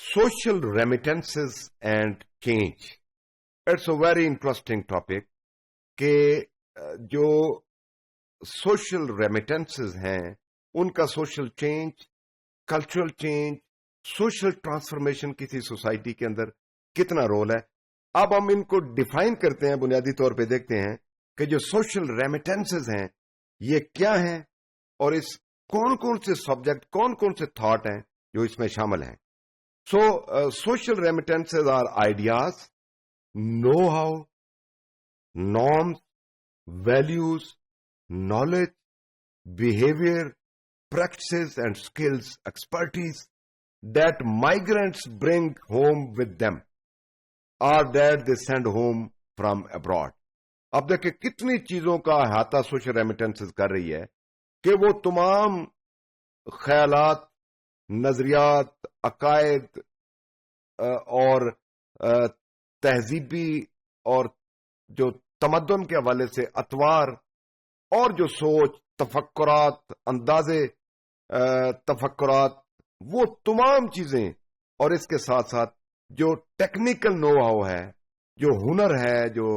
social remittances and change. It's a very interesting topic کہ جو social remittances ہیں ان کا social change, cultural change, social transformation کسی society کے اندر کتنا رول ہے. اب ہم ان کو ڈیفائن کرتے ہیں, بنیادی طور پہ دیکھتے ہیں کہ جو social remittances ہیں یہ کیا ہیں اور اس کون کون سے سبجیکٹ, کون کون سے تھاٹ ہیں جو اس میں شامل ہیں. So social remittances are ideas, know how, norms, values, knowledge, behaviour, practices and skills, expertise that migrants bring home with them اور that they send home from abroad. اب دیکھیں کتنی چیزوں کا احاطہ سوشل ریمیٹنسز کر رہی ہے کہ وہ تمام خیالات, نظریات, عقائد اور تہذیبی اور جو تمدن کے حوالے سے اطوار اور جو سوچ, تفکرات, اندازے تفکرات, وہ تمام چیزیں اور اس کے ساتھ ساتھ جو ٹیکنیکل نو ہاؤ ہے, جو ہنر ہے, جو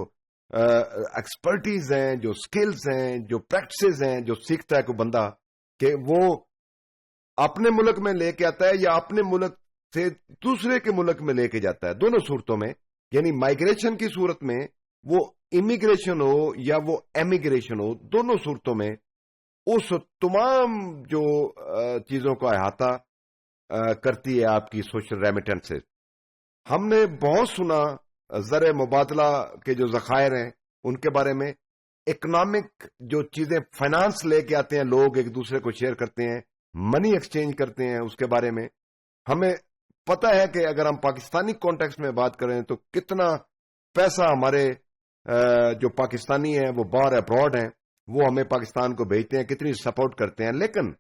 ایکسپرٹیز ہیں, جو سکلز ہیں, جو پریکٹسز ہیں جو سیکھتا ہے کوئی بندہ کہ وہ اپنے ملک میں لے کے آتا ہے یا اپنے ملک سے دوسرے کے ملک میں لے کے جاتا ہے. دونوں صورتوں میں, یعنی مائیگریشن کی صورت میں وہ امیگریشن ہو یا وہ ایمیگریشن ہو, دونوں صورتوں میں اس تمام جو چیزوں کا احاطہ کرتی ہے آپ کی سوشل ریمیٹنس. ہم نے بہت سنا زر مبادلہ کے جو ذخائر ہیں ان کے بارے میں, اکنامک جو چیزیں فائنانس لے کے آتے ہیں لوگ ایک دوسرے کو شیئر کرتے ہیں, منی ایکسچینج کرتے ہیں, اس کے بارے میں ہمیں پتہ ہے کہ اگر ہم پاکستانی کانٹیکسٹ میں بات کریں تو کتنا پیسہ ہمارے جو پاکستانی ہیں وہ باہر ابراڈ ہیں وہ ہمیں پاکستان کو بھیجتے ہیں, کتنی سپورٹ کرتے ہیں. لیکن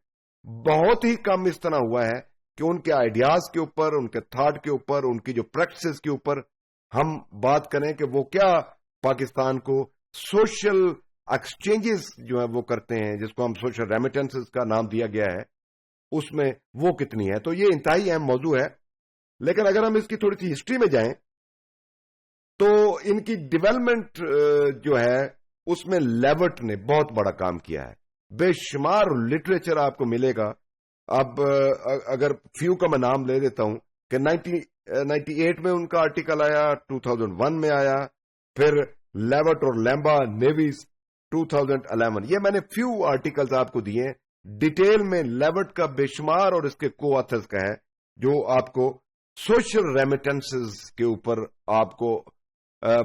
بہت ہی کم اس طرح ہوا ہے کہ ان کے آئیڈیاز کے اوپر, ان کے تھاٹ کے اوپر, ان کی جو پریکٹسز کے اوپر ہم بات کریں کہ وہ کیا پاکستان کو سوشل ایکسچینجز جو ہیں وہ کرتے ہیں, جس کو ہم سوشل ریمیٹنسز کا نام دیا گیا ہے, اس میں وہ کتنی ہے. تو یہ انتہائی اہم موضوع ہے. لیکن اگر ہم اس کی تھوڑی سی ہسٹری میں جائیں تو ان کی ڈیولپمنٹ جو ہے اس میں لیورٹ نے بہت بڑا کام کیا ہے. بے شمار لٹریچر آپ کو ملے گا. اب اگر فیو کا میں نام لے دیتا ہوں کہ 1998 میں ان کا آرٹیکل آیا, 2001 میں آیا, پھر لیورٹ اور لیمبا نیویز 2011. یہ میں نے فیو آرٹیکلز آپ کو دیے ہیں. ڈیٹیل میں لیورٹ کا بے شمار اور اس کے کو آتھرز کا ہے جو آپ کو سوشل ریمیٹنسز کے اوپر آپ کو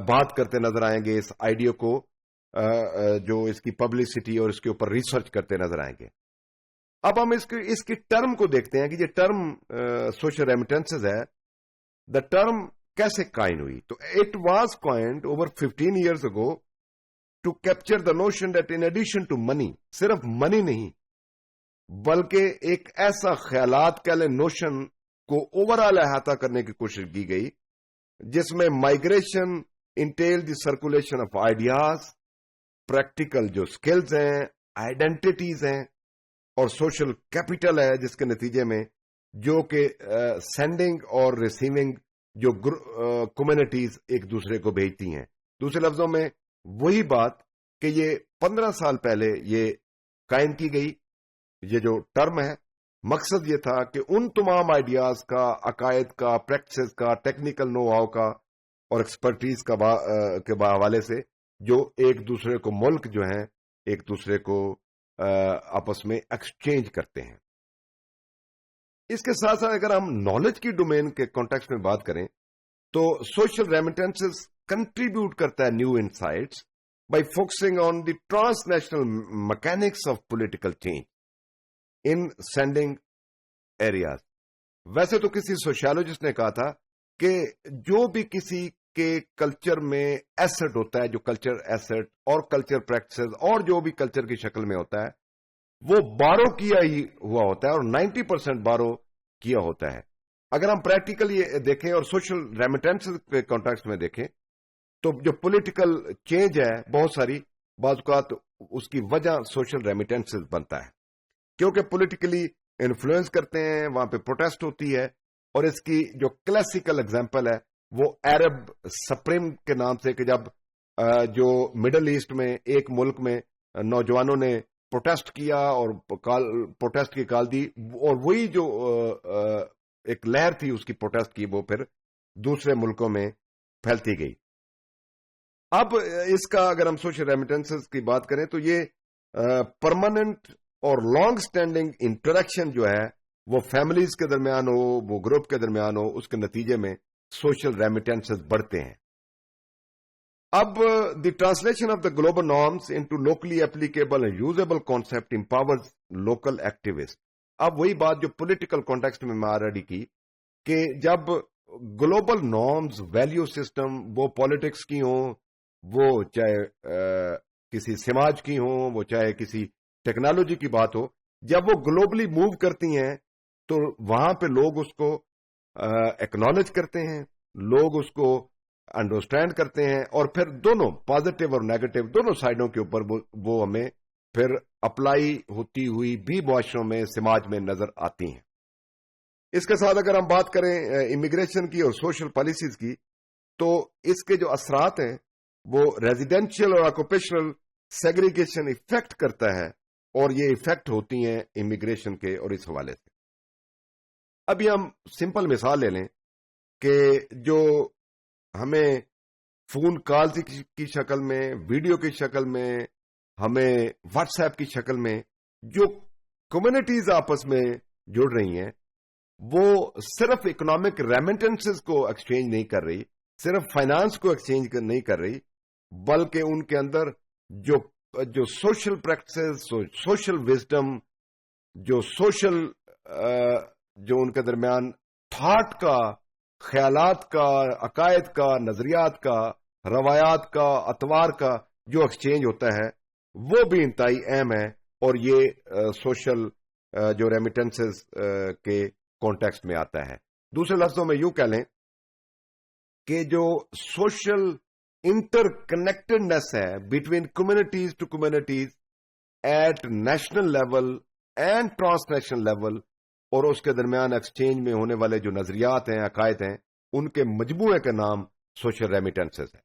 بات کرتے نظر آئیں گے, اس آئیڈیا کو جو اس کی پبلسٹی اور اس کے اوپر ریسرچ کرتے نظر آئیں گے. اب ہم اس کی ٹرم کو دیکھتے ہیں کہ یہ ٹرم سوشل ریمیٹنسز ہے, دا ٹرم کیسے قائم ہوئی. تو it was coined over 15 years ago to capture the notion that in addition to money, صرف منی نہیں بلکہ ایک ایسا خیالات کا نوشن کو اوور آل احاطہ کرنے کی کوشش کی گئی جس میں migration entail the circulation of ideas, practical جو سکلز ہیں, آئیڈینٹیٹیز ہیں اور سوشل کیپٹل ہے, جس کے نتیجے میں جو کہ سینڈنگ اور ریسیونگ جو کمیونٹیز ایک دوسرے کو بھیجتی ہیں. دوسرے لفظوں میں وہی بات کہ یہ 15 سال پہلے یہ قائم کی گئی. یہ جو ٹرم ہے مقصد یہ تھا کہ ان تمام آئیڈیاز کا, عقائد کا, پریکٹسز کا, ٹیکنیکل نو ہاؤ کا اور ایکسپرٹیز کے حوالے سے جو ایک دوسرے کو ملک جو ہیں ایک دوسرے کو آپس میں ایکسچینج کرتے ہیں. اس کے ساتھ ساتھ اگر ہم نالج کی ڈومین کے کانٹیکسٹ میں بات کریں تو سوشل ریمیٹنسز کنٹریبیوٹ کرتا ہے new insights by focusing on the transnational mechanics of political change in sending areas. ویسے تو کسی سوشیالوجسٹ نے کہا تھا کہ جو بھی کسی کے کلچر میں ایسٹ ہوتا ہے, جو کلچر ایسٹ اور کلچر پریکٹسز اور جو بھی کلچر کی شکل میں ہوتا ہے وہ بارو کیا ہی ہوا ہوتا ہے اور 90% بارو کیا ہوتا ہے. اگر ہم پریکٹیکلی دیکھیں اور سوشل ریمیٹنس کے کانٹیکسٹ میں دیکھیں تو جو پولیٹیکل چینج ہے بہت ساری بعض اوقات اس کی وجہ سوشل ریمیٹنس بنتا ہے, کیونکہ پولیٹیکلی انفلوئنس کرتے ہیں, وہاں پہ پروٹیسٹ ہوتی ہے اور اس کی جو کلاسیکل اگزامپل ہے وہ عرب سپرنگ کے نام سے، کہ جب جو مڈل ایسٹ میں ایک ملک میں نوجوانوں نے پروٹیسٹ کیا اور پروٹیسٹ کی کال دی، اور وہی جو ایک لہر تھی اس کی پروٹیسٹ کی، وہ پھر دوسرے ملکوں میں پھیلتی گئی۔ اب اس کا اگر ہم سوشل ریمیٹنسز کی بات کریں تو یہ پرماننٹ اور لانگ سٹینڈنگ انٹریکشن جو ہے وہ فیملیز کے درمیان ہو، وہ گروپ کے درمیان ہو، اس کے نتیجے میں سوشل ریمیٹنسز بڑھتے ہیں۔ اب the translation of the global norms into locally applicable and usable concept empowers local activist. اب وہی بات جو پولیٹیکل کانٹیکسٹ میں آلریڈی کی، کہ جب گلوبل نارمز، ویلیو سسٹم، وہ پالیٹکس کی ہوں، وہ چاہے کسی سماج کی ہوں، وہ چاہے کسی ٹیکنالوجی کی بات ہو، جب وہ گلوبلی موو کرتی ہیں تو وہاں پہ لوگ اس کو ایکنالج کرتے ہیں، لوگ اس کو انڈرسٹینڈ کرتے ہیں، اور پھر دونوں پازیٹو اور نیگیٹو دونوں سائڈوں کے اوپر وہ ہمیں پھر اپلائی ہوتی ہوئی بھی معاشروں میں، سماج میں نظر آتی ہیں۔ اس کے ساتھ اگر ہم بات کریں امیگریشن کی اور سوشل پالیسیز کی، تو اس کے جو اثرات ہیں وہ ریزیڈینشیل اور آکوپیشنل سیگریگیشن افیکٹ کرتا ہے، اور یہ افیکٹ ہوتی ہیں امیگریشن کے اور اس حوالے سے۔ ابھی ہم سمپل مثال لے لیں کہ جو ہمیں فون کال کی شکل میں، ویڈیو کی شکل میں، ہمیں واٹس ایپ کی شکل میں جو کمیونٹیز آپس میں جڑ رہی ہیں، وہ صرف اکنامک ریمیٹنسز کو ایکسچینج نہیں کر رہی، صرف فائنانس کو ایکسچینج نہیں کر رہی، بلکہ ان کے اندر جو سوشل پریکٹسز، سوشل وزڈم، جو سوشل جو ان کے درمیان تھاٹ کا، خیالات کا، عقائد کا، نظریات کا، روایات کا، اطوار کا جو ایکسچینج ہوتا ہے، وہ بھی انتہائی اہم ہے، اور یہ سوشل جو ریمیٹنسز کے کانٹیکسٹ میں آتا ہے۔ دوسرے لفظوں میں یوں کہہ لیں کہ جو سوشل انٹر کنیکٹڈنیس ہے between communities to communities at national level and transnational level, اور اس کے درمیان ایکسچینج میں ہونے والے جو نظریات ہیں، عقائد ہیں، ان کے مجموعے کا نام سوشل ریمیٹنسز ہے۔